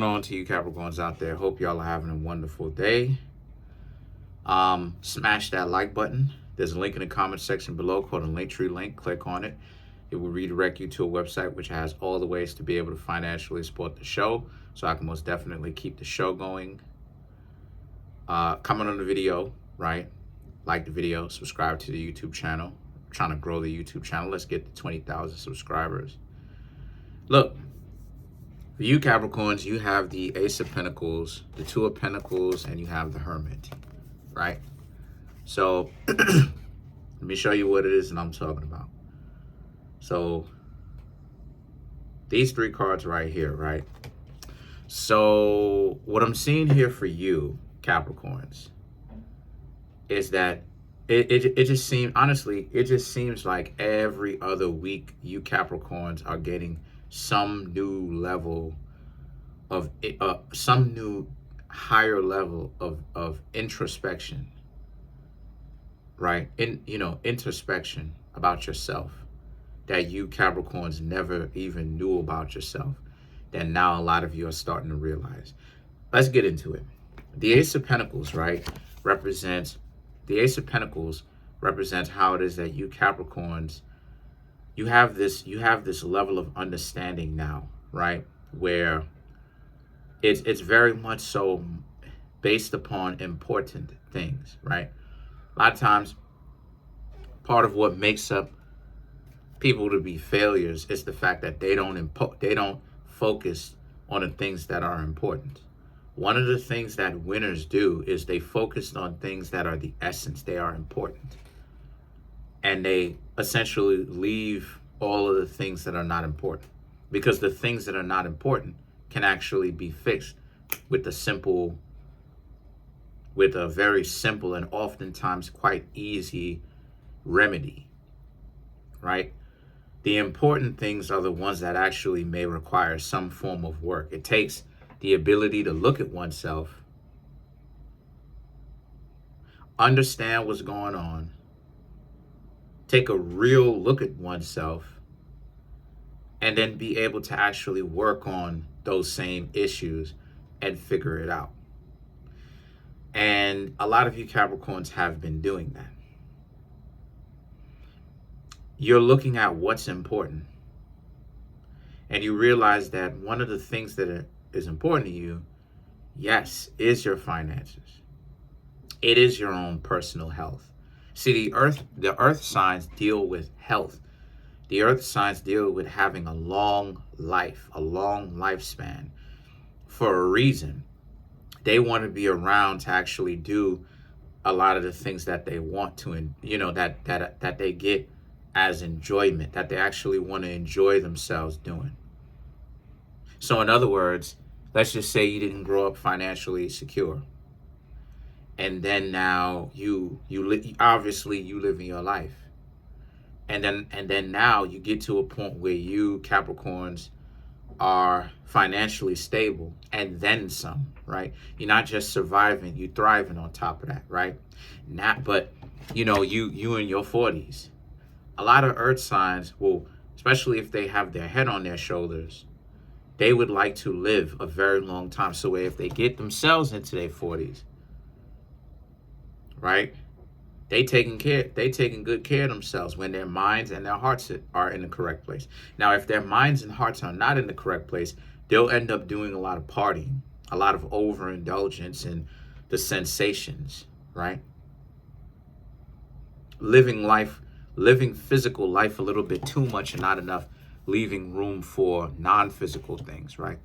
On to you Capricorns out there. Hope y'all are having a wonderful day. Smash that like button. There's a link in the comment section below called a Linktree link. Click on it. It will redirect you to a website which has all the ways to be able to financially support the show, so I can most definitely keep the show going. Comment on the video, right? Like the video, subscribe to the YouTube channel. I'm trying to grow the YouTube channel. Let's get to 20,000 subscribers. Look, for you Capricorns, you have the Ace of Pentacles, the Two of Pentacles, and you have the Hermit, right? So let me show you what it is that I'm talking about. So these three cards right here, right? So what I'm seeing here for you Capricorns is that it just seems, honestly, it just seems like every other week you Capricorns are getting some new level of some new higher level of introspection, right? Introspection about yourself that you Capricorns never even knew about yourself, that now a lot of you are starting to realize. Let's get into it. The Ace of Pentacles, right, represents how it is that you Capricorns, you have this level of understanding now, right, where it's very much so based upon important things, right? A lot of times, part of what makes up people to be failures is the fact that they don't focus on the things that are important. One of the things that winners do is they focus on things that are the essence, they are important. And they essentially leave all of the things that are not important, because the things that are not important can actually be fixed with a very simple and oftentimes quite easy remedy, right? The important things are the ones that actually may require some form of work. It takes the ability to look at oneself, understand what's going on, take a real look at oneself, and then be able to actually work on those same issues and figure it out. And a lot of you Capricorns have been doing that. You're looking at what's important, and you realize that one of the things that is important to you, yes, is your finances. It is your own personal health. See, the earth signs deal with health. The earth signs deal with having a long life, a long lifespan, for a reason. They want to be around to actually do a lot of the things that they want to, and that they get as enjoyment, that they actually want to enjoy themselves doing. So in other words, let's just say you didn't grow up financially secure, and then now you obviously you live in your life, and then now you get to a point where you Capricorns are financially stable, and then some, right? You're not just surviving, you're thriving on top of that, right? But you in your 40s. A lot of earth signs will, especially if they have their head on their shoulders, they would like to live a very long time. So if they get themselves into their 40s, right, they taking good care of themselves when their minds and their hearts are in the correct place. Now, if their minds and hearts are not in the correct place, they'll end up doing a lot of partying, a lot of overindulgence in the sensations, right? Living physical life a little bit too much and not enough, leaving room for non-physical things, right?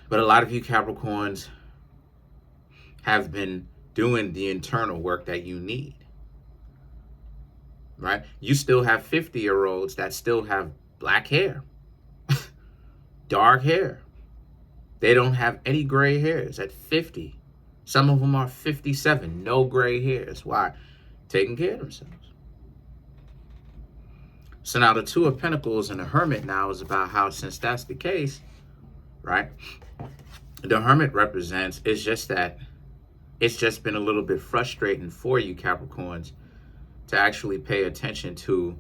But a lot of you Capricorns have been doing the internal work that you need, right? You still have 50-year-olds that still have black hair, dark hair. They don't have any gray hairs at 50. Some of them are 57, no gray hairs. Why? Taking care of themselves. So now the Two of Pentacles and the Hermit now is about how, since that's the case, right? The Hermit represents, it's just been a little bit frustrating for you Capricorns to actually pay attention to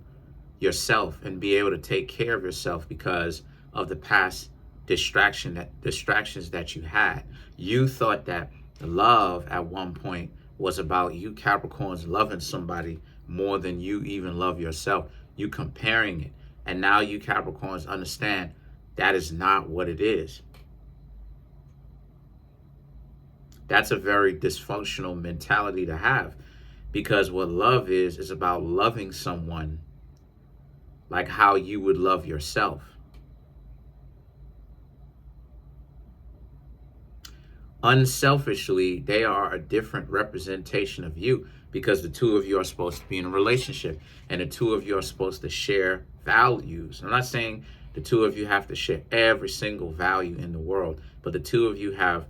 yourself and be able to take care of yourself because of the past distractions that you had. You thought that love at one point was about you Capricorns loving somebody more than you even love yourself. You comparing it. And now you Capricorns understand that is not what it is. That's a very dysfunctional mentality to have, because what love is about loving someone like how you would love yourself. Unselfishly, they are a different representation of you, because the two of you are supposed to be in a relationship and the two of you are supposed to share values. I'm not saying the two of you have to share every single value in the world, but the two of you have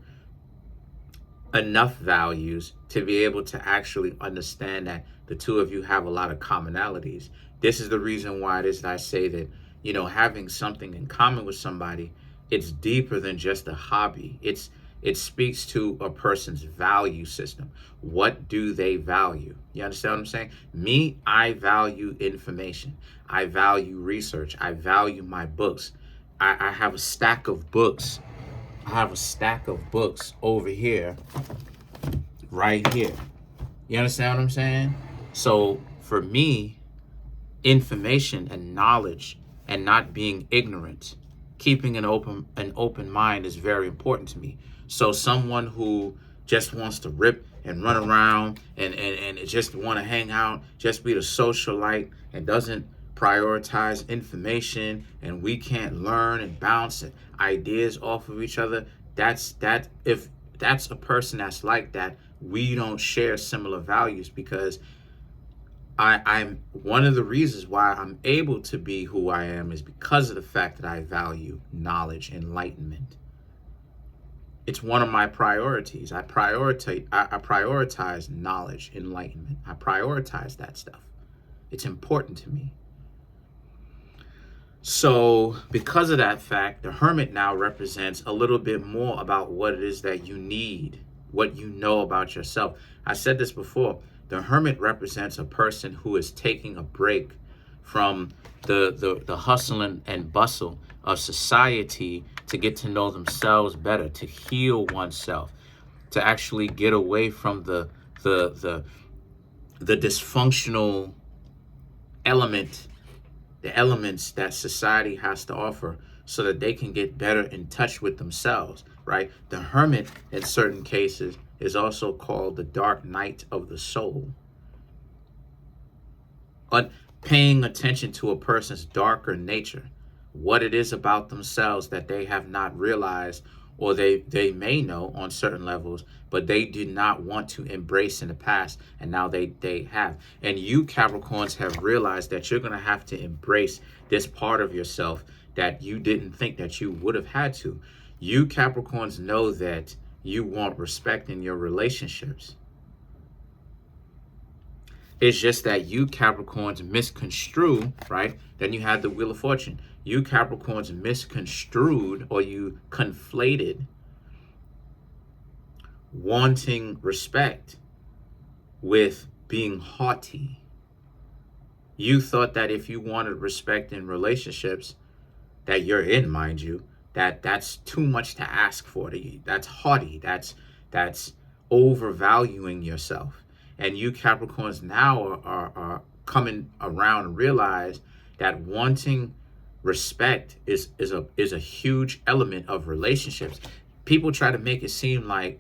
enough values to be able to actually understand that the two of you have a lot of commonalities. This is the reason why it is that I say that, having something in common with somebody, it's deeper than just a hobby. It speaks to a person's value system. What do they value? You understand what I'm saying? Me, I value information. I value research. I value my books. I have a stack of books. I have a stack of books over here, right here. You understand what I'm saying? So for me, information and knowledge and not being ignorant, keeping an open mind is very important to me. So someone who just wants to rip and run around and just want to hang out, just be the socialite, and doesn't prioritize information, and we can't learn and bounce ideas off of each other, if that's a person that's like that, we don't share similar values, because I'm one of the reasons why I'm able to be who I am is because of the fact that I value knowledge, enlightenment. It's one of my priorities. I prioritize knowledge, enlightenment. I prioritize that stuff. It's important to me. So because of that fact, the hermit now represents a little bit more about what it is that you need, what you know about yourself. I said this before. The hermit represents a person who is taking a break from the hustle and bustle of society to get to know themselves better, to heal oneself, to actually get away from the dysfunctional elements that society has to offer, so that they can get better in touch with themselves, right? The hermit, in certain cases, is also called the dark night of the soul. But paying attention to a person's darker nature, what it is about themselves that they have not realized, or they may know on certain levels, but they did not want to embrace in the past, and now they have. And you Capricorns have realized that you're going to have to embrace this part of yourself that you didn't think that you would have had to. You Capricorns know that you want respect in your relationships. It's just that you Capricorns misconstrue, right? Then you had the Wheel of Fortune. You Capricorns misconstrued, or you conflated wanting respect with being haughty. You thought that if you wanted respect in relationships that you're in, mind you, that's too much to ask for. That's haughty. That's overvaluing yourself. And you Capricorns now are coming around and realize that wanting respect is a huge element of relationships. People try to make it seem like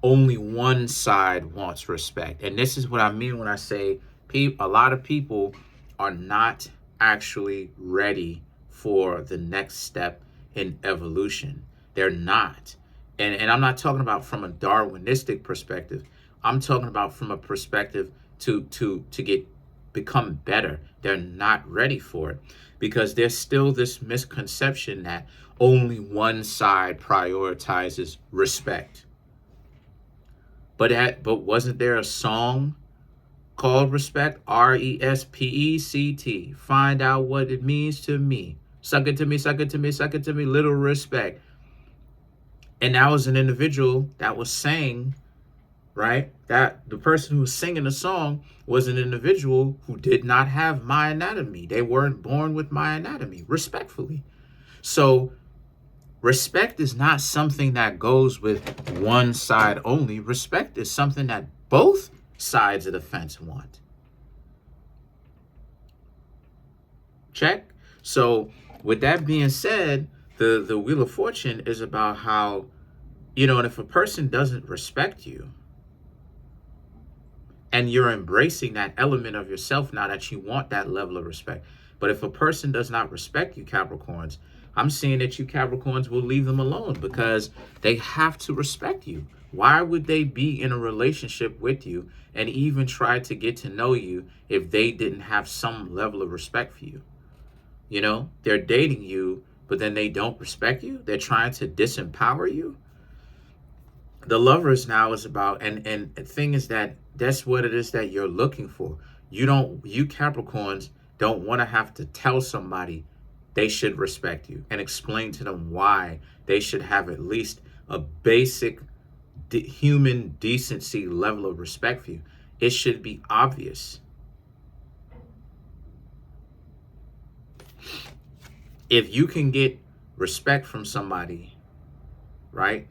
only one side wants respect. And this is what I mean when I say a lot of people are not actually ready for the next step in evolution. They're not. And I'm not talking about from a Darwinistic perspective. I'm talking about from a perspective to become better. They're not ready for it, because there's still this misconception that only one side prioritizes respect. But wasn't there a song called Respect? RESPECT. Find out what it means to me. Suck it to me, suck it to me, suck it to me, little respect. And that was an individual that was saying, right, that the person who was singing the song was an individual who did not have my anatomy. They weren't born with my anatomy, respectfully. So Respect is not something that goes with one side only. Respect is something that both sides of the fence want. Check. So with that being said, the Wheel of Fortune is about how, and if a person doesn't respect you, and you're embracing that element of yourself now that you want that level of respect. But if a person does not respect you, Capricorns, I'm seeing that you Capricorns will leave them alone because they have to respect you. Why would they be in a relationship with you and even try to get to know you if they didn't have some level of respect for you? They're dating you, but then they don't respect you. They're trying to disempower you. The Lovers now is about, and the thing is that's what it is that you're looking for. You Capricorns don't want to have to tell somebody they should respect you and explain to them why they should have at least a basic human decency level of respect for you. It should be obvious. If you can get respect from somebody, right?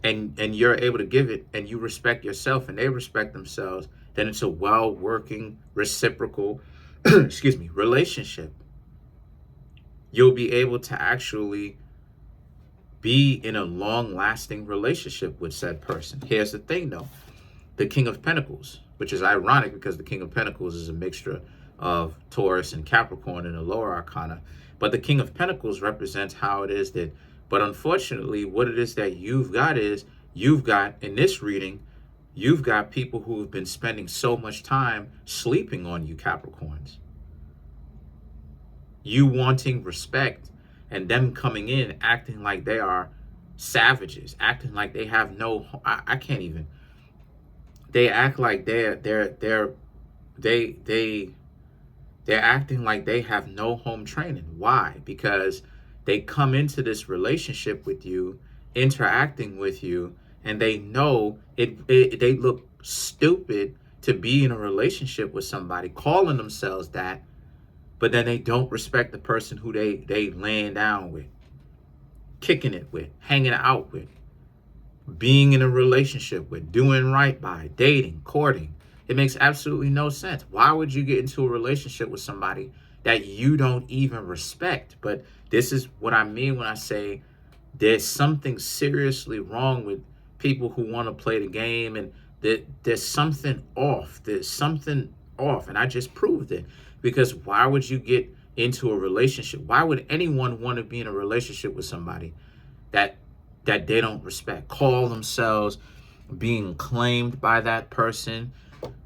And you're able to give it, and you respect yourself and they respect themselves, then it's a well-working, reciprocal, relationship. You'll be able to actually be in a long-lasting relationship with said person. Here's the thing, though. The King of Pentacles, which is ironic because the King of Pentacles is a mixture of Taurus and Capricorn in the lower arcana. But the King of Pentacles represents how it is that, but unfortunately, what it is that you've got in this reading, you've got people who have been spending so much time sleeping on you, Capricorns. You wanting respect and them coming in acting like they are savages, acting like they have no, I can't even, they act like they're acting like they have no home training. Why? Because they come into this relationship with you, interacting with you, and they know they look stupid to be in a relationship with somebody, calling themselves that, but then they don't respect the person who they laying down with, kicking it with, hanging out with, being in a relationship with, doing right by, dating, courting. It makes absolutely no sense. Why would you get into a relationship with somebody that you don't even respect? But this is what I mean when I say there's something seriously wrong with people who want to play the game, and there's something off. There's something off, and I just proved it. Because why would you get into a relationship? Why would anyone want to be in a relationship with somebody that they don't respect? Call themselves being claimed by that person,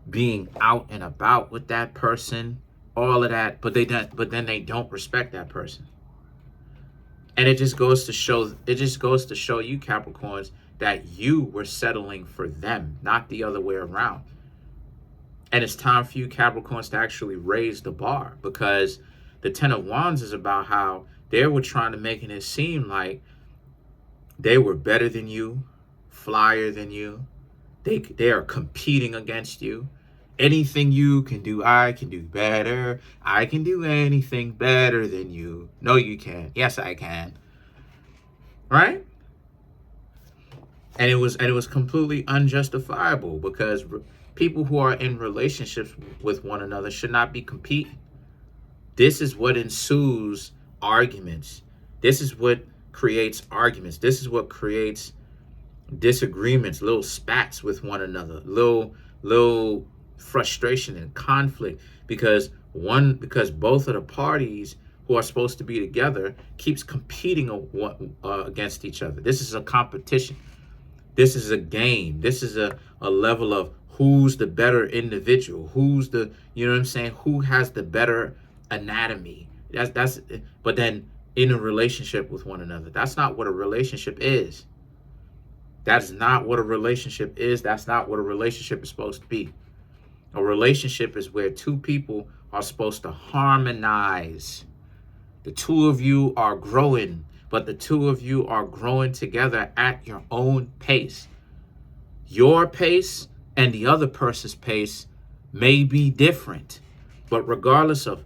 being out and about with that person, all of that, but then they don't respect that person. And it just goes to show you, Capricorns, that you were settling for them, not the other way around. And it's time for you, Capricorns, to actually raise the bar, because the Ten of Wands is about how they were trying to make it seem like they were better than you, flyer than you. They are competing against you. Anything you can do, I can do better. I can do anything better than you. No, you can't. Yes, I can. Right? And it was completely unjustifiable, because people who are in relationships with one another should not be competing. This is what ensues arguments. This is what creates arguments. This is what creates disagreements, little spats with one another, little frustration and conflict, because both of the parties who are supposed to be together keeps competing against each other. This is a competition. This is a game. This is a level of who's the better individual, who's the, who has the better anatomy. But then in a relationship with one another, that's not what a relationship is. That's not what a relationship is. That's not what a relationship is supposed to be. A relationship is where two people are supposed to harmonize. The two of you are growing, but the two of you are growing together at your own pace. Your pace and the other person's pace may be different, but regardless of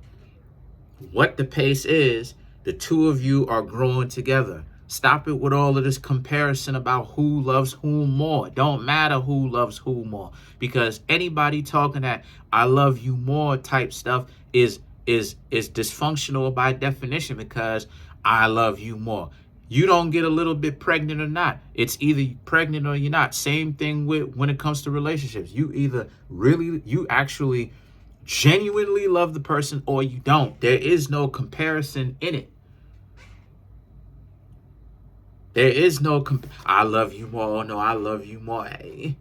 what the pace is, The two of you are growing together. Stop it with all of this comparison about who loves whom more. Don't matter who loves who more, because anybody talking that I love you more type stuff is dysfunctional by definition, because I love you more. You don't get a little bit pregnant or not. It's either pregnant or you're not. Same thing with when it comes to relationships. You actually genuinely love the person, or you don't. There is no comparison in it. There is no I love you more. Oh, no, I love you more. Hey.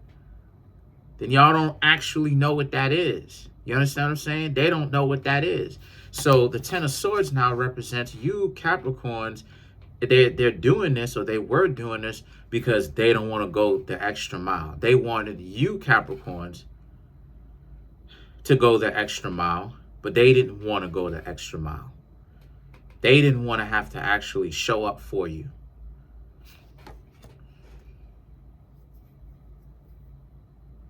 Then y'all don't actually know what that is. You understand what I'm saying? They don't know what that is. So the Ten of Swords now represents you Capricorns. They're doing this, or they were doing this, because they don't want to go the extra mile. They wanted you Capricorns to go the extra mile, but they didn't want to go the extra mile. They didn't want to have to actually show up for you.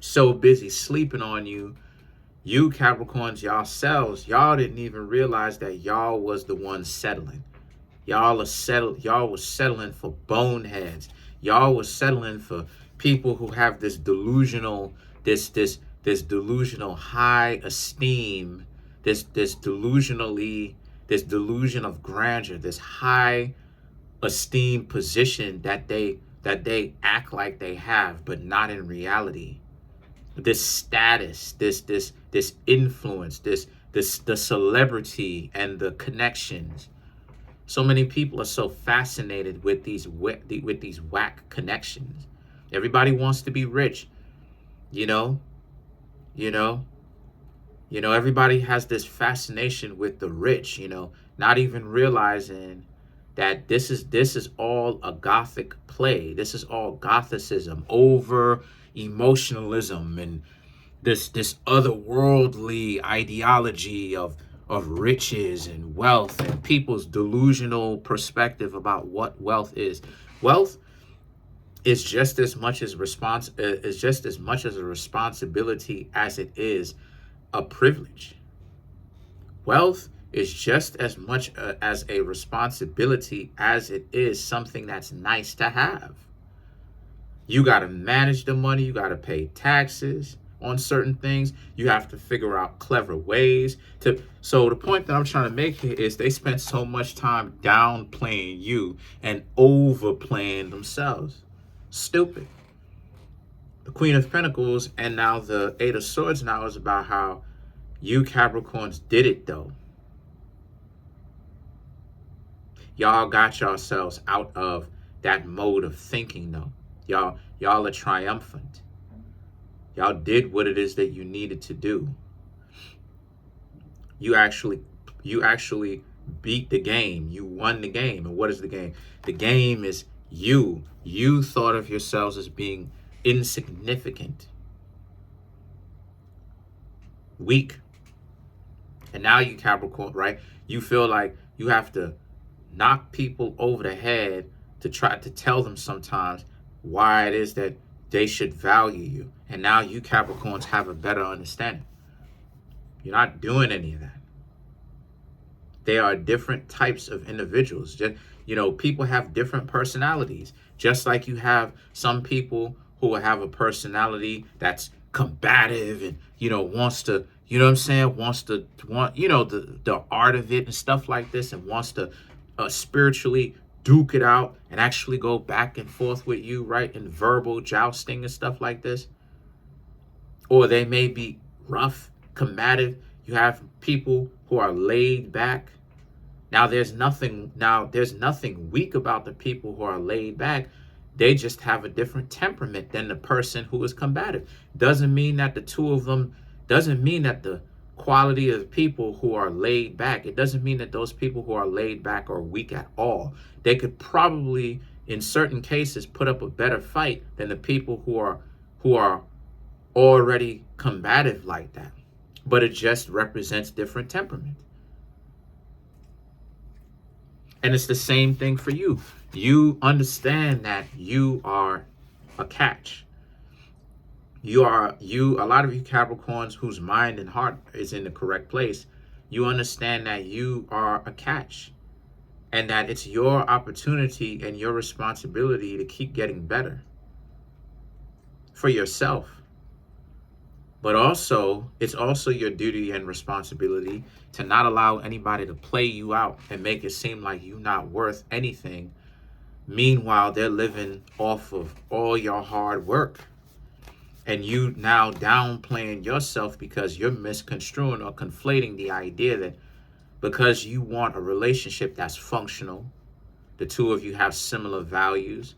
So busy sleeping on you. You Capricorns, yourselves, y'all didn't even realize that y'all was the ones settling. Y'all was settling for boneheads. Y'all was settling for people who have this delusional, this delusional high esteem, this delusion of grandeur, this high esteem position that they act like they have, but not in reality. This status, this influence, the celebrity and the connections. So many people are so fascinated with these whack connections. Everybody wants to be rich, you know. Everybody has this fascination with the rich, not even realizing that this is all a Gothic play. This is all Gothicism, over emotionalism, and this otherworldly ideology of riches and wealth, and people's delusional perspective about what wealth is. Wealth is just as much as a responsibility as it is a privilege. Wealth is just as much as a responsibility as it is something that's nice to have. You got to manage the money. You got to pay taxes on certain things. You have to figure out clever ways to. So the point that I'm trying to make here is they spent so much time downplaying you and overplaying themselves. Stupid. The Queen of Pentacles and now the Eight of Swords now is about how you Capricorns did it though. Y'all got yourselves out of that mode of thinking though. Y'all are triumphant. Y'all did what it is that you needed to do. You actually beat the game. You won the game. And what is the game? The game is you. You thought of yourselves as being insignificant, weak. And now you Capricorn, right? You feel like you have to knock people over the head to try to tell them sometimes why it is that they should value you. And now you Capricorns have a better understanding. You're not doing any of that. They are different types of individuals. Just, people have different personalities. Just like you have some people who have a personality that's combative and, wants to, the art of it and stuff like this, and wants to spiritually duke it out and actually go back and forth with you, right, in verbal jousting and stuff like this. Or they may be rough, combative. You have people who are laid back. Now there's nothing weak about the people who are laid back. They just have a different temperament than the person who is combative. Doesn't mean that the quality of the people who are laid back, it doesn't mean that those people who are laid back are weak at all. They could probably, in certain cases, put up a better fight than the people who are already combative like that. But it just represents different temperament. And it's the same thing for you. You understand that you are a catch. A lot of you Capricorns whose mind and heart is in the correct place, you understand that you are a catch. and that it's your opportunity and your responsibility to keep getting better for yourself. But also, it's also your duty and responsibility to not allow anybody to play you out and make it seem like you're not worth anything. Meanwhile, they're living off of all your hard work. And you now downplaying yourself because you're misconstruing or conflating the idea that because you want a relationship that's functional, the two of you have similar values,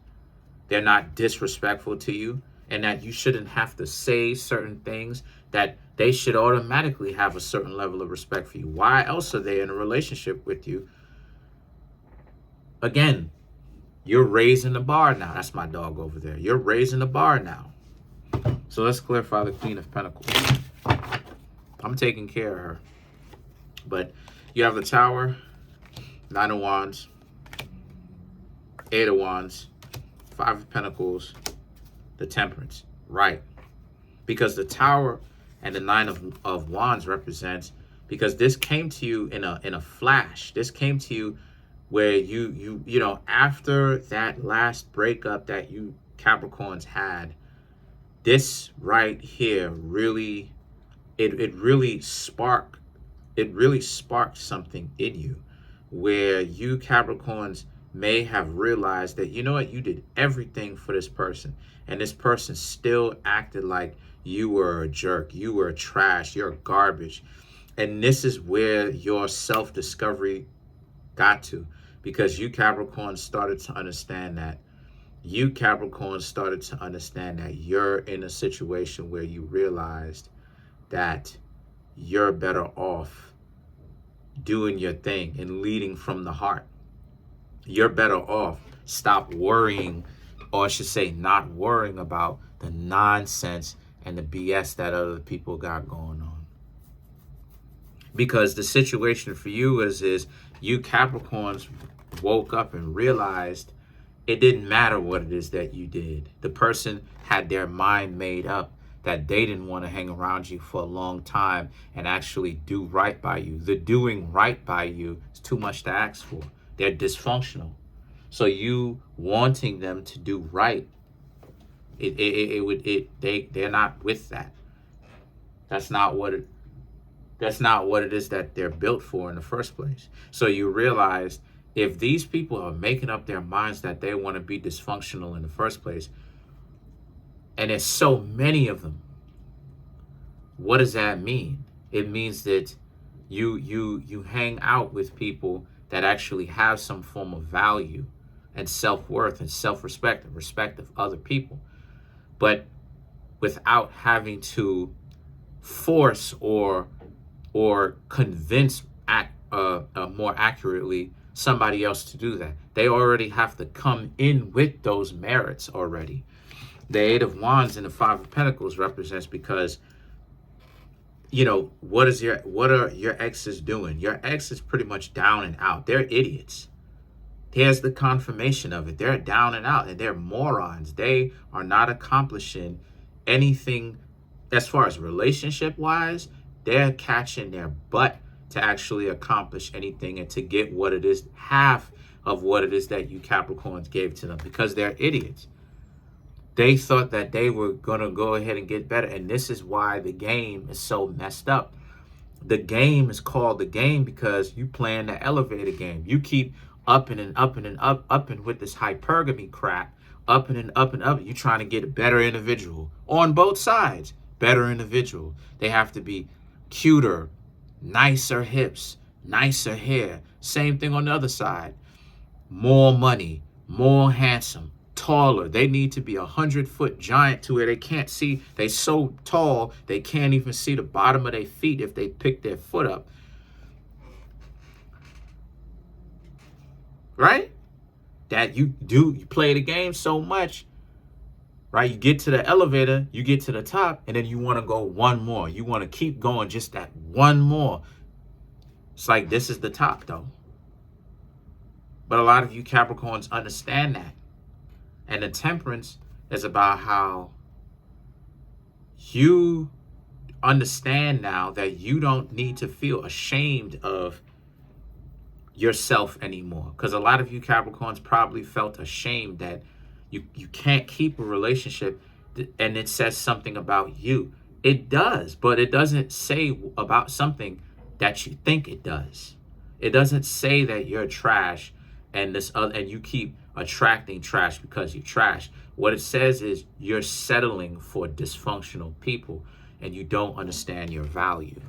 they're not disrespectful to you, and that you shouldn't have to say certain things, that they should automatically have a certain level of respect for you. Why else are they in a relationship with you? Again, you're raising the bar now. That's my dog over there. You're raising the bar now. So let's clarify the Queen of Pentacles. I'm taking care of her. But you have the Tower, Nine of Wands, Eight of Wands, Five of Pentacles, the Temperance. Right. Because the Tower and the Nine of Wands represents, because this came to you in a flash. This came to you where you know, after that last breakup that you Capricorns had, this right here really, it really sparked something in you where you Capricorns may have realized that, you know what, you did everything for this person, and this person still acted like you were a jerk, you were trash, you're garbage. And this is where your self-discovery got to, because you Capricorns started to understand that. You Capricorns started to understand that you're in a situation where you realized that you're better off doing your thing and leading from the heart. You're better off. Stop worrying, or I should say not worrying about the nonsense and the BS that other people got going on. Because the situation for you is you Capricorns woke up and realized it didn't matter what it is that you did. The person had their mind made up that they didn't want to hang around you for a long time and actually do right by you. The doing right by you is too much to ask for. They're dysfunctional. So you wanting them to do right, they're not with that. That's not what it is that they're built for in the first place. So you realize, if these people are making up their minds that they want to be dysfunctional in the first place, and there's so many of them, what does that mean? It means that you hang out with people that actually have some form of value and self-worth and self-respect and respect of other people, but without having to force or convince more accurately somebody else to do that. They already have to come in with those merits already. The Eight of Wands and the Five of Pentacles represents, because, you know, what are your exes doing? Your ex is pretty much down and out. They're idiots. Here's the confirmation of it. They're down and out, and they're morons. They are not accomplishing anything as far as relationship wise. They're catching their butt to actually accomplish anything and to get what it is, half of what it is that you Capricorns gave to them, because they're idiots. They thought that they were going to go ahead and get better. And this is why the game is so messed up. The game is called the game because you playing the elevator game. You keep upping and upping and upping with this hypergamy crap, upping and up and up. You're trying to get a better individual on both sides. Better individual. They have to be cuter, nicer hips, nicer hair. Same thing on the other side. More money, more handsome, taller. They need to be 100-foot giant to where they can't see. They so tall they can't even see the bottom of their feet if they pick their foot up. Right? That you play the game so much. Right? You get to the elevator, you get to the top, and then you want to go one more. You want to keep going just that one more. It's like, this is the top though. But a lot of you Capricorns understand that. And the Temperance is about how you understand now that you don't need to feel ashamed of yourself anymore. Because a lot of you Capricorns probably felt ashamed that you can't keep a relationship, and it says something about you. It does, but it doesn't say about something that you think it does. It doesn't say that you're trash and this other, and you keep attracting trash because you're trash. What it says is you're settling for dysfunctional people and you don't understand your value.